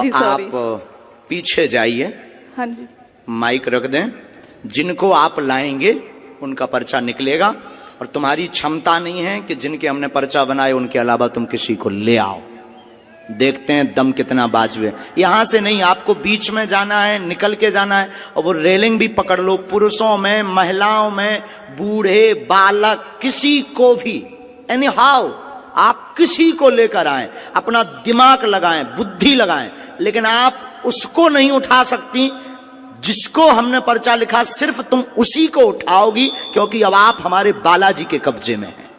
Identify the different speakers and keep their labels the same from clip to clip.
Speaker 1: जी sorry.
Speaker 2: आप पीछे जाइए,
Speaker 1: हाँ जी।
Speaker 2: माइक रख दें। जिनको आप लाएंगे उनका पर्चा निकलेगा, और तुम्हारी क्षमता नहीं है कि जिनके हमने पर्चा बनाए उनके अलावा तुम किसी को ले आओ। देखते हैं दम कितना बाजुए। यहां से नहीं, आपको बीच में जाना है, निकल के जाना है, और वो रेलिंग भी पकड़ लो। पुरुषों में, महिलाओं में, बूढ़े, बालक, किसी को भी, एनी हाउ आप किसी को लेकर आए, अपना दिमाग लगाएं, बुद्धि लगाएं, लेकिन आप उसको नहीं उठा सकती जिसको हमने पर्चा लिखा। सिर्फ तुम उसी को उठाओगी, क्योंकि अब आप हमारे बालाजी के कब्जे में हैं।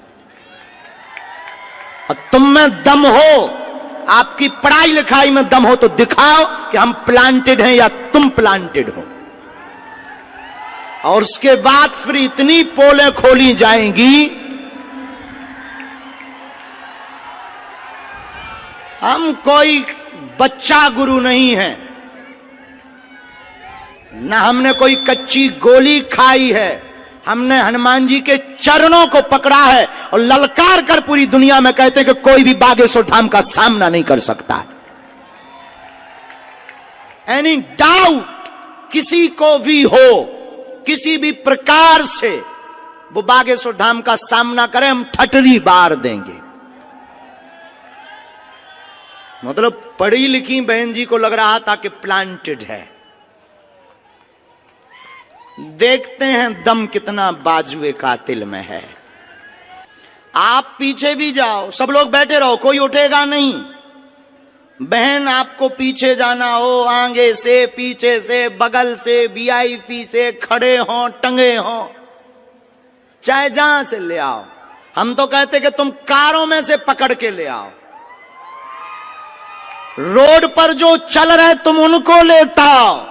Speaker 2: और तुम में दम हो, आपकी पढ़ाई लिखाई में दम हो तो दिखाओ कि हम प्लांटेड हैं या तुम प्लांटेड हो। और उसके बाद फिर इतनी पोलें खोली जाएंगी। हम कोई बच्चा गुरु नहीं है, ना हमने कोई कच्ची गोली खाई है। हमने हनुमान जी के चरणों को पकड़ा है और ललकार कर पूरी दुनिया में कहते हैं कि कोई भी बागेश्वर धाम का सामना नहीं कर सकता है। एनी डाउट किसी को भी हो, किसी भी प्रकार से वो बागेश्वर धाम का सामना करे, हम ठटरी बार देंगे। मतलब पढ़ी लिखी बहन जी को लग रहा था कि प्लांटेड है। देखते हैं दम कितना बाजुए कातिल में है। आप पीछे भी जाओ, सब लोग बैठे रहो, कोई उठेगा नहीं। बहन आपको पीछे जाना हो, आगे से, पीछे से, बगल से, वीआईपी से, खड़े हो, टंगे हो, चाहे जहां से ले आओ। हम तो कहते कि तुम कारों में से पकड़ के ले आओ। रोड पर जो चल रहे तुम उनको लेता आओ,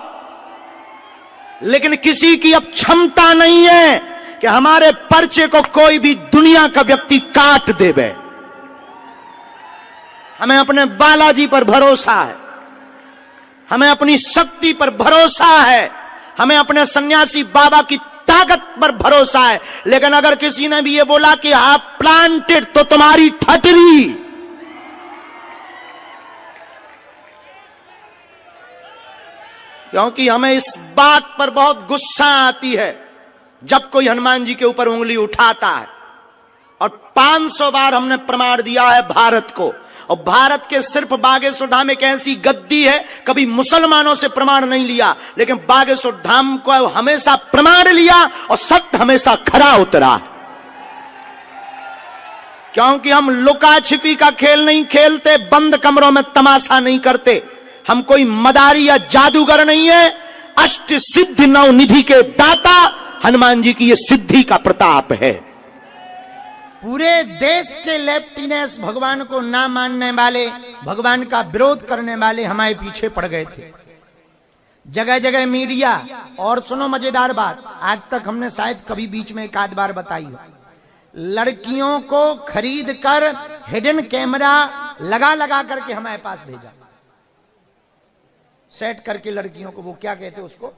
Speaker 2: लेकिन किसी की अब क्षमता नहीं है कि हमारे पर्चे को कोई भी दुनिया का व्यक्ति काट देवे। हमें अपने बालाजी पर भरोसा है, हमें अपनी शक्ति पर भरोसा है, हमें अपने सन्यासी बाबा की ताकत पर भरोसा है। लेकिन अगर किसी ने भी ये बोला कि आप प्लांटेड, तो तुम्हारी ठटरी। क्योंकि हमें इस बात पर बहुत गुस्सा आती है जब कोई हनुमान जी के ऊपर उंगली उठाता है। और 500 बार हमने प्रमाण दिया है भारत को, और भारत के सिर्फ बागेश्वर धाम एक ऐसी गद्दी है, कभी मुसलमानों से प्रमाण नहीं लिया, लेकिन बागेश्वर धाम को हमेशा प्रमाण लिया और सत्य हमेशा खरा उतरा। क्योंकि हम लुका छिपी का खेल नहीं खेलते, बंद कमरों में तमाशा नहीं करते। हम कोई मदारी या जादूगर नहीं है। अष्ट सिद्धि नव निधि के दाता हनुमान जी की ये सिद्धि का प्रताप है।
Speaker 3: पूरे देश के लेफ्टिनेंट भगवान को ना मानने वाले, भगवान का विरोध करने वाले हमारे पीछे पड़ गए थे। जगह जगह मीडिया, और सुनो मजेदार बात, आज तक हमने शायद कभी बीच में एक आध बार बताई हो, लड़कियों को खरीद कर हिडन कैमरा लगा लगा करके हमारे पास भेजा, सेट करके लड़कियों को। वो क्या कहते हैं उसको,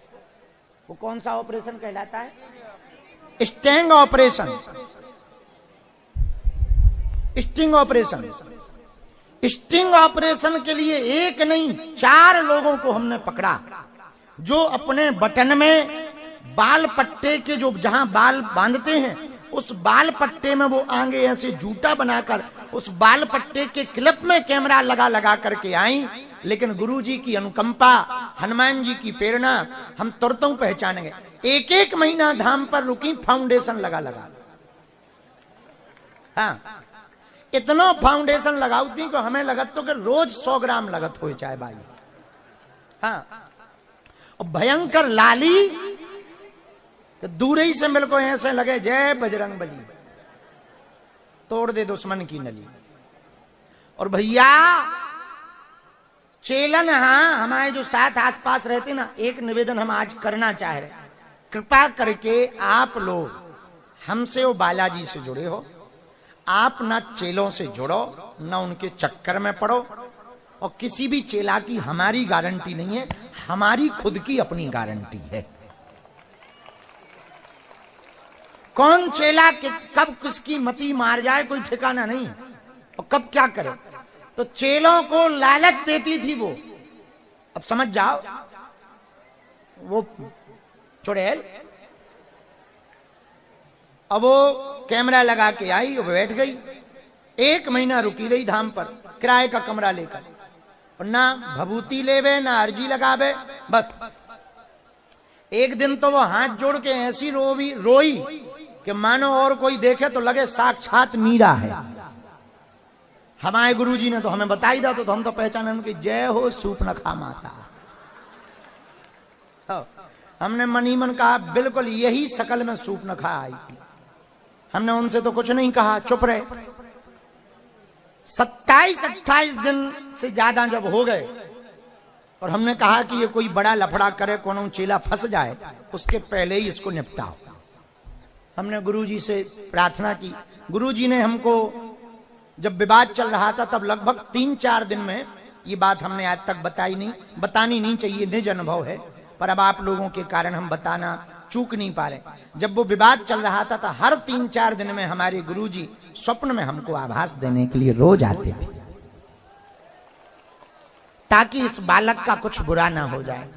Speaker 3: वो कौन सा ऑपरेशन कहलाता है? Sting operation. Sting operation. Sting operation के लिए एक नहीं 4 लोगों को हमने पकड़ा, जो अपने बटन में बाल पट्टे के, जो जहां बाल बांधते हैं उस बाल पट्टे में वो आगे ऐसे जूता बनाकर उस बाल पट्टे के क्लिप में कैमरा लगा लगा करके आई। लेकिन गुरु जी की अनुकंपा, हनुमान जी की प्रेरणा, हम तुरंत पहचान गए। 1-1 महीना धाम पर रुकी, फाउंडेशन लगा लगा। हाँ, इतना फाउंडेशन लगाती कि हमें लगत तो कि रोज 100 ग्राम लगत हो चाहे भाई। हाँ, और भयंकर लाली, दूर ही से मेरे को ऐसे लगे जय बजरंग बली, तोड़ दे दुश्मन की नली। और भैया चेलन, हाँ, हमारे जो साथ आसपास रहते ना, एक निवेदन हम आज करना चाह रहे, कृपा करके आप लोग हमसे वो बालाजी से जुड़े हो, आप ना चेलों से जुड़ो, ना उनके चक्कर में पड़ो। और किसी भी चेला की हमारी गारंटी नहीं है, हमारी खुद की अपनी गारंटी है। कौन चेला कब किसकी मती मार जाए कोई ठिकाना नहीं, और कब क्या करे। तो चेलों को लालच देती थी वो अब समझ जाओ, वो चुड़ैल अब वो कैमरा लगा के आई और बैठ गई। 1 महीना रुकी रही धाम पर किराए का कमरा लेकर, और ना भभूति लेवे ना अर्जी लगावे। बस एक दिन तो वो हाथ जोड़ के ऐसी रोई कि मानो और कोई देखे तो लगे साक्षात मीरा है। हमारे गुरुजी ने तो हमें बताई था, तो हम तो पहचाने उनकी, जय हो सूपनखा माता। हमने मनी मन कहा बिल्कुल यही शकल में सूपनखा आई थी। हमने उनसे तो कुछ नहीं कहा, चुप रहे। 27-28 दिन से ज्यादा जब हो गए और हमने कहा कि ये कोई बड़ा लफड़ा करे, कोनो चेला फंस जाए, उसके पहले ही इसको निपटाओ। हमने गुरुजी से प्रार्थना की। गुरुजी ने हमको, जब विवाद चल रहा था तब लगभग 3-4 दिन में, ये बात हमने आज तक बतानी नहीं चाहिए, निज अनुभव है, पर अब आप लोगों के कारण हम बताना चूक नहीं पा रहे। जब वो विवाद चल रहा था तो हर 3-4 दिन में हमारे गुरुजी स्वप्न में हमको आभास देने के लिए रोज आते थे, ताकि इस बालक का कुछ बुरा ना हो जाए,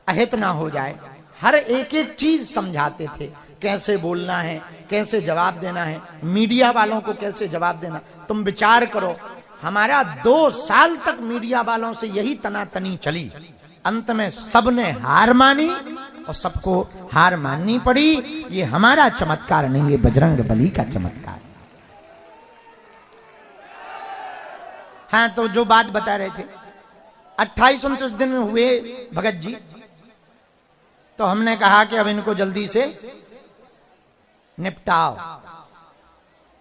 Speaker 3: अहित ना हो जाए। हर एक चीज समझाते थे, कैसे बोलना है, कैसे जवाब देना है, मीडिया वालों को कैसे जवाब देना। तुम विचार करो, हमारा 2 साल तक मीडिया वालों से यही तनातनी चली। अंत में सबने हार मानी और सबको हार माननी पड़ी। ये हमारा चमत्कार नहीं, ये बजरंग बली का चमत्कार। हाँ, तो जो बात बता रहे थे, 28-29 दिन हुए भगत जी, तो हमने कहा कि अब इनको जल्दी से निपटाओ।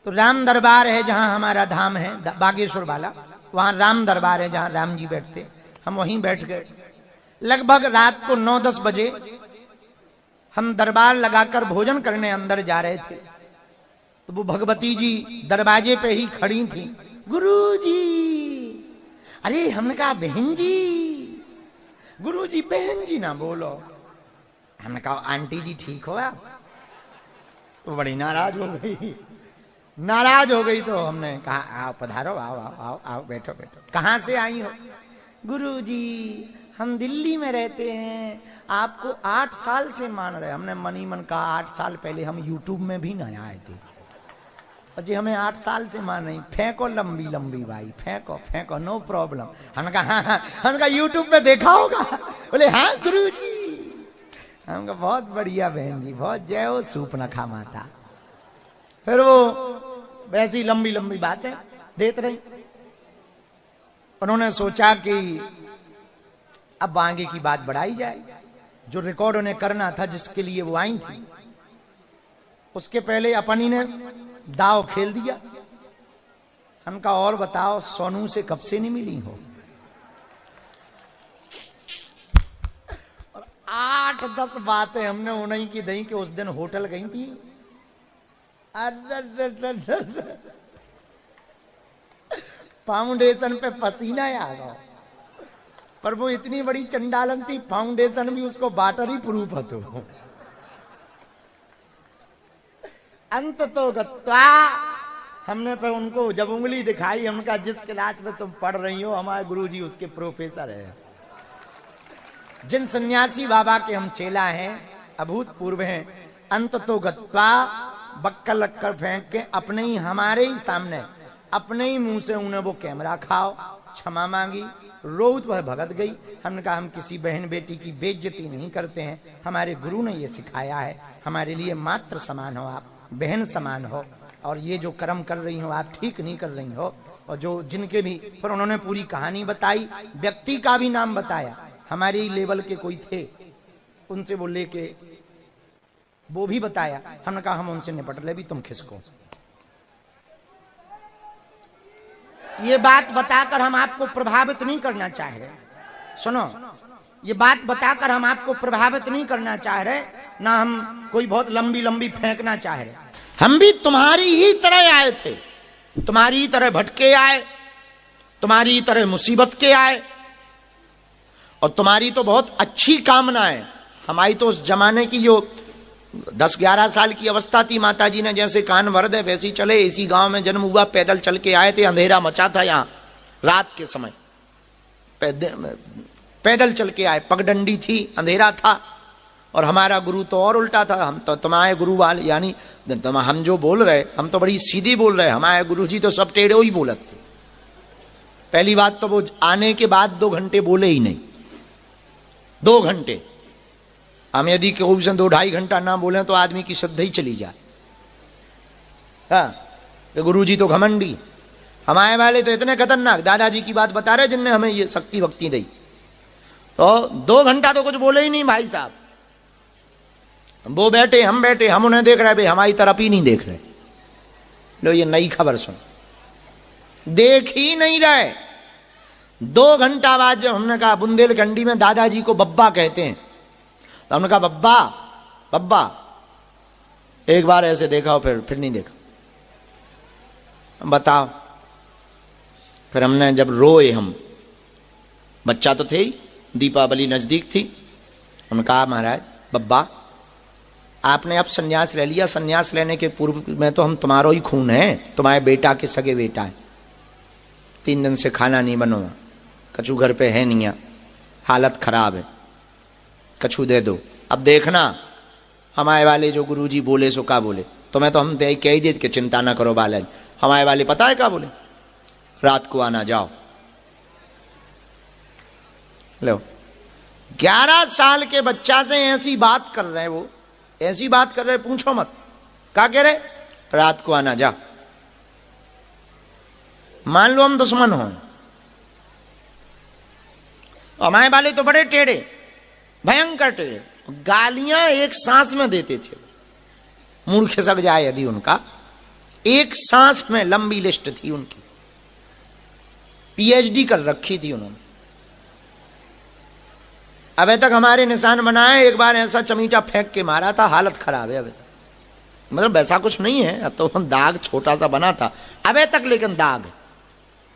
Speaker 3: तो राम दरबार है जहां हमारा धाम है, बागेश्वर वाला, वहां राम दरबार है जहां राम जी बैठते। हम वहीं बैठ गए। लगभग रात को 9-10 बजे हम दरबार लगाकर भोजन करने अंदर जा रहे थे, तो वो भगवती जी दरवाजे पे ही खड़ी थी। गुरुजी, अरे हमने कहा बहन जी। गुरुजी बहन जी ना बोलो। हमने कहा आंटी जी ठीक हो आप? तो बड़ी नाराज हो गई। तो हमने कहा आओ पधारो, आओ बैठो। कहां से आई हो? गुरुजी हम दिल्ली में रहते हैं, आपको 8 साल से मान रहे। हमने मनी मन कहा 8 साल पहले हम यूट्यूब में भी ना आए थे, और जी हमें 8 साल से मान रही। फेंको लंबी भाई, फेंको नो प्रॉब्लम। हमने कहा यूट्यूब पे देखा होगा। बोले हाँ गुरुजी। हम कहा बहुत बढ़िया बहन जी, बहुत जय हो सूपनखा माता। फिर वो वैसी लंबी बातें देते रही। उन्होंने सोचा कि अब आगे की बात बढ़ाई जाए। जो रिकॉर्ड उन्हें करना था, जिसके लिए वो आई थी, उसके पहले अपनी ने दाव खेल दिया। हमका और बताओ, सोनू से कब से नहीं मिली हो? और 8-10 बातें हमने उन्हीं की दही कि उस दिन होटल गई थी। फाउंडेशन पे पसीना आ गया, पर वो इतनी बड़ी चंडालन थी, फाउंडेशन भी उसको वाटर ही प्रूफ હતો। अंत तो गत्वा हमने पे उनको जब उंगली दिखाई, हमका जिस क्लास में तुम पढ़ रही हो हमारे गुरुजी उसके प्रोफेसर है। जिन सन्यासी बाबा के हम चेला हैं, अभूतपूर्व हैं। अंत तो गत्वा बक्कल लक्कर फेंक के अपने ही, हमारे ही सामने, अपने ही मुंह से उन्हें वो कैमरा खाओ, क्षमा मांगी, रोत वह भगत गई। हमने कहा हम किसी बहन बेटी की बेइज्जती नहीं करते हैं, हमारे गुरु ने ये सिखाया है। हमारे लिए मात्र समान हो आप, बहन समान हो, और ये जो कर्म कर रही हो आप ठीक नहीं कर रही हो। और जो जिनके भी, पर उन्होंने पूरी कहानी बताई, व्यक्ति का भी नाम बताया। हमारे लेवल के कोई थे, उनसे वो लेके वो भी बताया। हमने कहा हम उनसे निपट ले, भी तुम खिसको। ये बात बताकर हम आपको प्रभावित नहीं करना चाह रहे। सुनो, ये बात बताकर हम आपको प्रभावित नहीं करना चाह रहे, ना हम कोई बहुत लंबी फेंकना चाह रहे। हम भी तुम्हारी ही तरह आए थे, तुम्हारी ही तरह भटके आए, तुम्हारी ही तरह मुसीबत के आए, और तुम्हारी तो बहुत अच्छी कामना है। हमारी तो उस जमाने की जो 10-11 साल की अवस्था थी, माताजी ने जैसे कान भर दे वैसे ही चले। इसी गांव में जन्म हुआ, पैदल चल के आए थे, अंधेरा मचा था यहाँ रात के समय। पैदल चल के आए, पगडंडी थी, अंधेरा था। और हमारा गुरु तो और उल्टा था, हम तो तुम्हारे गुरु वाले, यानी हम जो बोल रहे हम तो बड़ी सीधी बोल रहे, हमारे गुरु जी तो सब टेढ़े ही बोलत थे। पहली बात तो वो आने के बाद 2 घंटे बोले ही नहीं, 2 घंटे। हम यदि कोई से 2-2.5 घंटा ना बोले तो आदमी की श्रद्धा ही चली जाए। हाँ, गुरु जी तो घमंडी, हमारे वाले तो इतने खतरनाक। दादाजी की बात बता रहे जिनने हमें ये शक्ति भक्ति दी, तो 2 घंटा तो कुछ बोले ही नहीं भाई साहब। वो बैठे, हम बैठे, हम उन्हें देख रहे, भाई हमारी तरफ ही नहीं देख रहे। लो ये नई खबर सुन, देख ही नहीं रहे। 2 घंटा बाद जब हमने कहा बुंदेलखंडी में दादाजी को बब्बा कहते हैं, तो हमने कहा बब्बा बब्बा, एक बार ऐसे देखा और फिर नहीं देखा, बताओ। फिर हमने जब रोए, हम बच्चा तो थे ही, दीपावली नजदीक थी, हमने कहा महाराज बब्बा आपने अब सन्यास ले लिया, सन्यास लेने के पूर्व में तो हम तुम्हारा ही खून है, तुम्हारे बेटा के सगे बेटा है। 3 दिन से खाना नहीं बनो, कछु घर पे है नहीं, हालत खराब है, कछु दे दो। अब देखना हमारे वाले जो गुरुजी बोले सो का बोले, तुम्हें तो हम कह ही दे कि चिंता ना करो बालन। हमारे वाले पता है क्या बोले, रात को आना जाओ। लो 11 साल के बच्चा से ऐसी बात कर रहे हैं, वो ऐसी बात कर रहे, पूछो मत क्या कह रहे, रात को आना जा। मान लो हम दुश्मन हो, हमारे वाले तो बड़े टेढ़े, भयंकर टेढ़े, गालियां एक सांस में देते थे। मूड खिसक जाए यदि उनका, एक सांस में लंबी लिस्ट थी उनकी, पीएचडी कर रखी थी उन्होंने। अबे तक हमारे निशान बनाए, एक बार ऐसा चमीटा फेंक के मारा था, हालत खराब है अबे तक। मतलब वैसा कुछ नहीं है, अब तो दाग छोटा सा बना था अबे तक, लेकिन दाग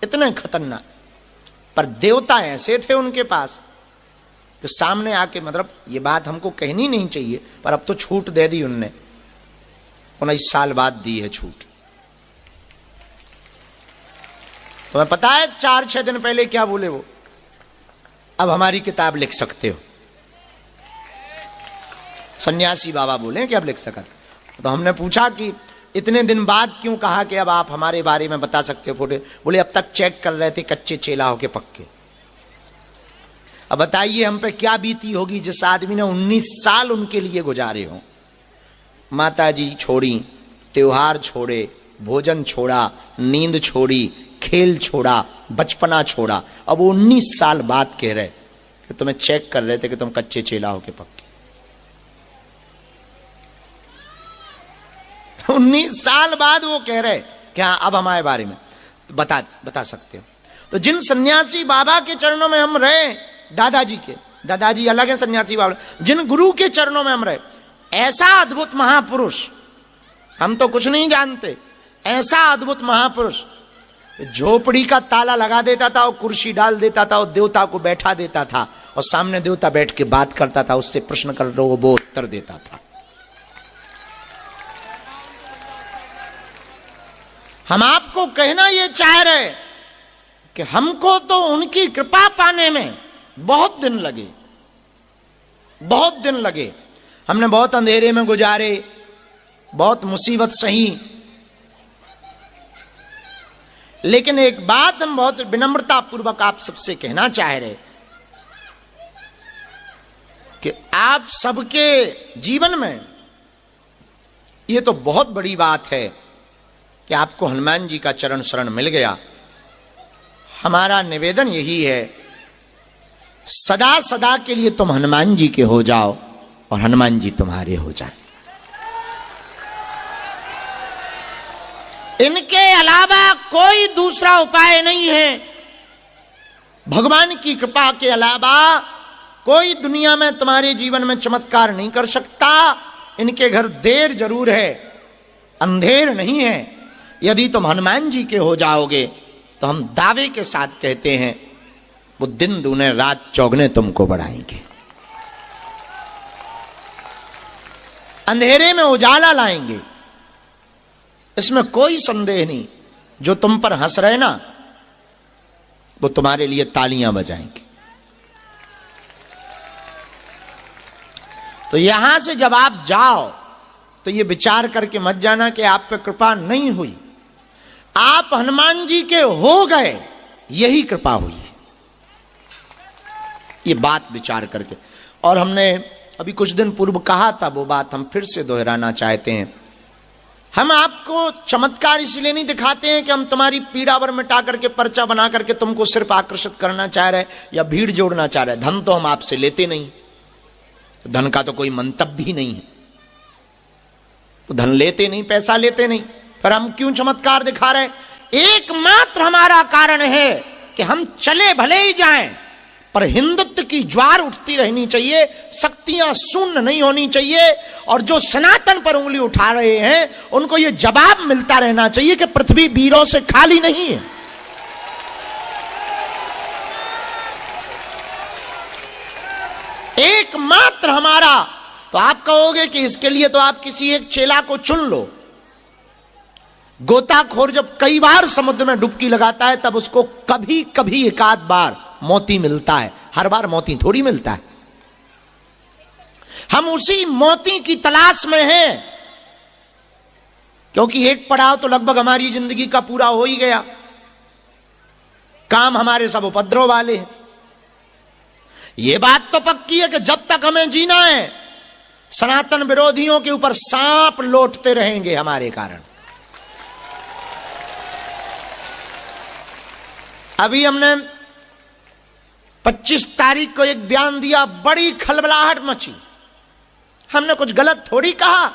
Speaker 3: इतने खतरनाक। पर देवता ऐसे थे उनके पास कि सामने आके, मतलब ये बात हमको कहनी नहीं चाहिए, पर अब तो छूट दे दी उनने, 19 साल बाद दी है छूट। तुम्हें पता है 4-6 दिन पहले क्या बोले वो, अब हमारी किताब लिख सकते हो। सन्यासी बाबा बोले कि अब लिख सका। तो हमने पूछा कि इतने दिन बाद क्यों कहा कि अब आप हमारे बारे में बता सकते हो फोटो। बोले अब तक चेक कर रहे थे कच्चे चेला हो के पक्के। अब बताइए हम पे क्या बीती होगी जिस आदमी ने 19 साल उनके लिए गुजारे हो। माता जी छोड़ी, त्योहार छोड़े, भोजन छोड़ा, नींद छोड़ी, खेल छोड़ा, बचपना छोड़ा। अब 19 साल बाद कह रहे कि तुम्हें चेक कर रहे थे कि तुम कच्चे चेला हो के पक्के। 19 साल बाद वो कह रहे कि हाँ अब हमारे बारे में बता सकते हो। तो जिन सन्यासी बाबा के चरणों में हम रहे, दादाजी के, दादाजी अलग है सन्यासी बाबा, जिन गुरु के चरणों में हम रहे, ऐसा अद्भुत महापुरुष, हम तो कुछ नहीं जानते, ऐसा अद्भुत महापुरुष झोपड़ी का ताला लगा देता था और कुर्सी डाल देता था और देवता को बैठा देता था और सामने देवता बैठ के बात करता था, उससे प्रश्न कर रहे वो उत्तर देता था। हम आपको कहना ये चाह रहे कि हमको तो उनकी कृपा पाने में बहुत दिन लगे, बहुत दिन लगे। हमने बहुत अंधेरे में गुजारे, बहुत मुसीबत सही, लेकिन एक बात हम बहुत विनम्रता पूर्वक आप सबसे कहना चाह रहे कि आप सबके जीवन में ये तो बहुत बड़ी बात है कि आपको हनुमान जी का चरण शरण मिल गया। हमारा निवेदन यही है, सदा सदा के लिए तुम हनुमान जी के हो जाओ और हनुमान जी तुम्हारे हो जाए। इनके अलावा कोई दूसरा उपाय नहीं है। भगवान की कृपा के अलावा कोई दुनिया में तुम्हारे जीवन में चमत्कार नहीं कर सकता। इनके घर देर जरूर है, अंधेर नहीं है। यदि तुम हनुमान जी के हो जाओगे तो हम दावे के साथ कहते हैं वो दिन दूने रात चौगने तुमको बढ़ाएंगे, अंधेरे में उजाला लाएंगे, इसमें कोई संदेह नहीं। जो तुम पर हंस रहे ना, वो तुम्हारे लिए तालियां बजाएंगे। तो यहां से जब आप जाओ तो ये विचार करके मत जाना कि आप पे कृपा नहीं हुई, आप हनुमान जी के हो गए, यही कृपा हुई। ये बात विचार करके, और हमने अभी कुछ दिन पूर्व कहा था, वो बात हम फिर से दोहराना चाहते हैं। हम आपको चमत्कार इसलिए नहीं दिखाते हैं कि हम तुम्हारी पीड़ावर मिटा करके पर्चा बना करके तुमको सिर्फ आकर्षित करना चाह रहे या भीड़ जोड़ना चाह रहे। धन तो हम आपसे लेते नहीं, तो धन का तो कोई मंतव्य भी नहीं है, तो धन लेते नहीं, पैसा लेते नहीं, पर हम क्यों चमत्कार दिखा रहे? एकमात्र हमारा कारण है कि हम चले भले ही जाएं, पर हिंदुत्व की ज्वार उठती रहनी चाहिए, शक्तियां शून्य नहीं होनी चाहिए, और जो सनातन पर उंगली उठा रहे हैं उनको यह जवाब मिलता रहना चाहिए कि पृथ्वी वीरों से खाली नहीं है। एकमात्र हमारा, तो आप कहोगे कि इसके लिए तो आप किसी एक चेला को चुन लो। गोताखोर जब कई बार समुद्र में डुबकी लगाता है तब उसको कभी कभी एक आध बार मोती मिलता है, हर बार मोती थोड़ी मिलता है। हम उसी मोती की तलाश में हैं, क्योंकि एक पड़ाव तो लगभग हमारी जिंदगी का पूरा हो ही गया, काम हमारे सब उपद्रव वाले हैं। यह बात तो पक्की है कि जब तक हमें जीना है सनातन विरोधियों के ऊपर सांप लौटते रहेंगे हमारे कारण। अभी हमने 25 तारीख को एक बयान दिया, बड़ी खलबलाहट मची। हमने कुछ गलत थोड़ी कहा,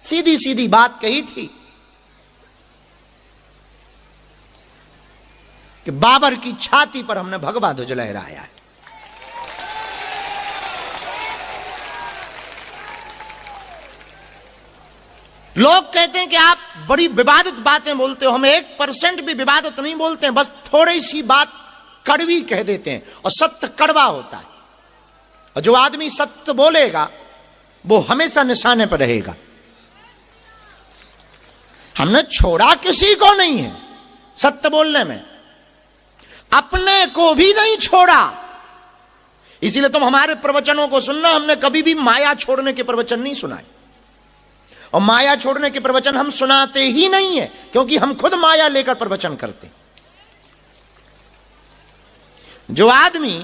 Speaker 3: सीधी सीधी बात कही थी कि बाबर की छाती पर हमने भगवा ध्वज लहराया है। लोग कहते हैं कि आप बड़ी विवादित बातें बोलते हो, हम 1% भी विवादित नहीं बोलते हैं, बस थोड़ी सी बात कड़वी कह देते हैं, और सत्य कड़वा होता है, और जो आदमी सत्य बोलेगा वो हमेशा निशाने पर रहेगा। हमने छोड़ा किसी को नहीं है सत्य बोलने में, अपने को भी नहीं छोड़ा। इसीलिए तुम हमारे प्रवचनों को सुनना, हमने कभी भी माया छोड़ने के प्रवचन नहीं सुनाए, और माया छोड़ने के प्रवचन हम सुनाते ही नहीं है, क्योंकि हम खुद माया लेकर प्रवचन करते। जो आदमी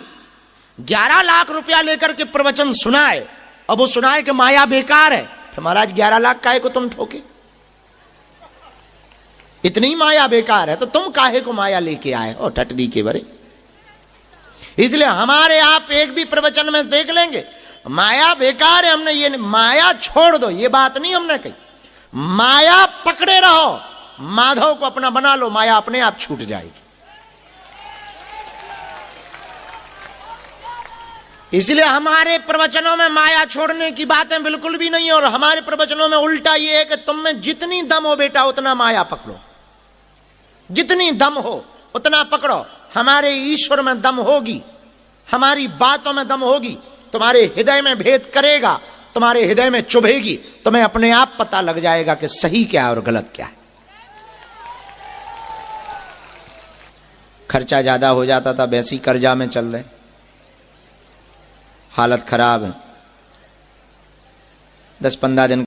Speaker 3: 11 लाख रुपया लेकर के प्रवचन सुनाए, अब वो सुनाए कि माया बेकार है, तो महाराज 11 लाख काहे को तुम ठोके? इतनी माया बेकार है तो तुम काहे को माया लेके आए? और टटरी के बरे। इसलिए हमारे आप एक भी प्रवचन में देख लेंगे माया बेकार है, हमने ये माया छोड़ दो ये बात नहीं हमने कही। माया पकड़े रहो, माधव को अपना बना लो, माया अपने आप छूट जाएगी। इसलिए हमारे प्रवचनों में माया छोड़ने की बातें बिल्कुल भी नहीं है, और हमारे प्रवचनों में उल्टा ये है कि तुम में जितनी दम हो बेटा उतना माया पकड़ो, जितनी दम हो उतना पकड़ो। हमारे ईश्वर में दम होगी, हमारी बातों में दम होगी, तुम्हारे हृदय में भेद करेगा, तुम्हारे हृदय में चुभेगी, तुम्हें अपने आप पता लग जाएगा कि सही क्या है और गलत क्या है। खर्चा ज्यादा हो जाता था, वैसी कर्जा में चल रहे, हालत खराब है। 10-15 दिन